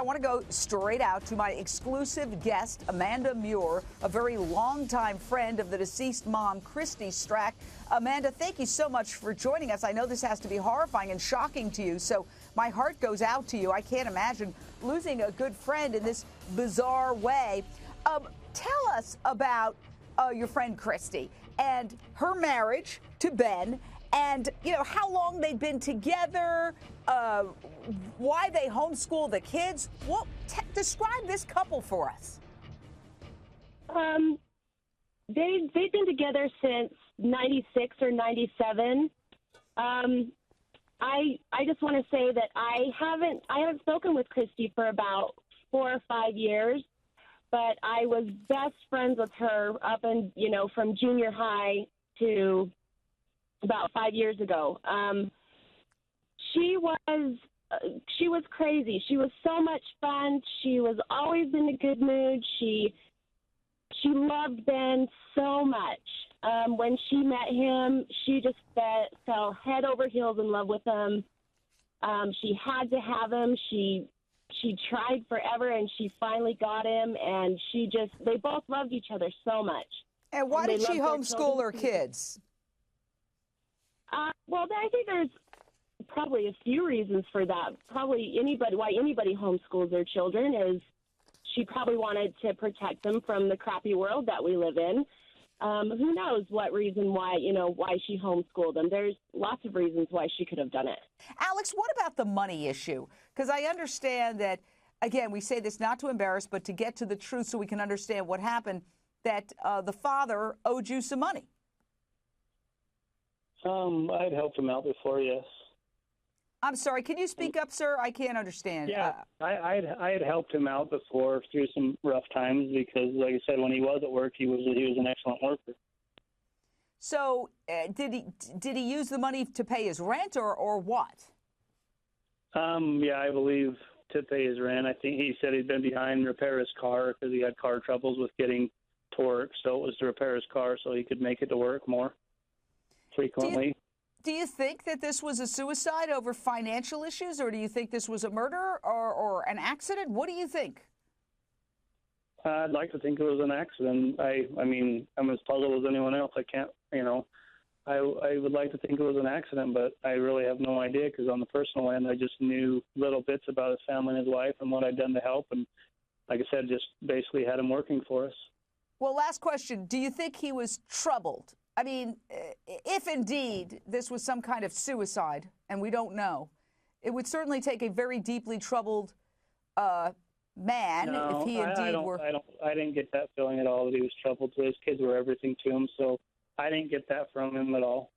want to go straight out to my exclusive guest, Amanda Muir, a very longtime friend of the deceased mom, Christy Strack. Amanda, thank you so much for joining us. I know this has to be horrifying and shocking to you, so my heart goes out to you. I can't imagine losing a good friend in this bizarre way. Tell us about your friend Christy and her marriage to Ben, and how long they've been together, why they homeschool the kids. Describe this couple for us. They've been together since 96 or 97. I just want to say that I haven't spoken with Christy for about 4 or 5 years, but I was best friends with her up and from junior high to about 5 years ago. She was crazy. She was so much fun. She was always in a good mood. She loved Ben so much. When she met him, she just fell head over heels in love with him. She had to have him. She tried forever, and she finally got him, and they both loved each other so much. And why did she homeschool her kids? Well, I think there's probably a few reasons for that. Probably why anybody homeschools their children is she probably wanted to protect them from the crappy world that we live in. Who knows what reason why she homeschooled them. There's lots of reasons why she could have done it. Alex, what about the money issue? Because I understand that, again, we say this not to embarrass, but to get to the truth so we can understand what happened, that the father owed you some money. I'd helped him out before, yes. I'm sorry, can you speak up, sir? I can't understand. Yeah, I had helped him out before through some rough times because, like I said, when he was at work, he was an excellent worker. So, did he use the money to pay his rent or what? Yeah, I believe to pay his rent. I think he said he'd been behind to repair his car because he had car troubles with getting to work. So it was to repair his car so he could make it to work more frequently. Do you think that this was a suicide over financial issues, or do you think this was a murder or an accident? What do you think? I'd like to think it was an accident. I mean, I'm as puzzled as anyone else. I can't, I would like to think it was an accident, but I really have no idea because on the personal end, I just knew little bits about his family and his wife and what I'd done to help. And like I said, just basically had him working for us. Well, last question. Do you think he was troubled? I mean, if indeed this was some kind of suicide, and we don't know, it would certainly take a very deeply troubled man if he indeed were. I didn't get that feeling at all that he was troubled. His kids were everything to him, so I didn't get that from him at all.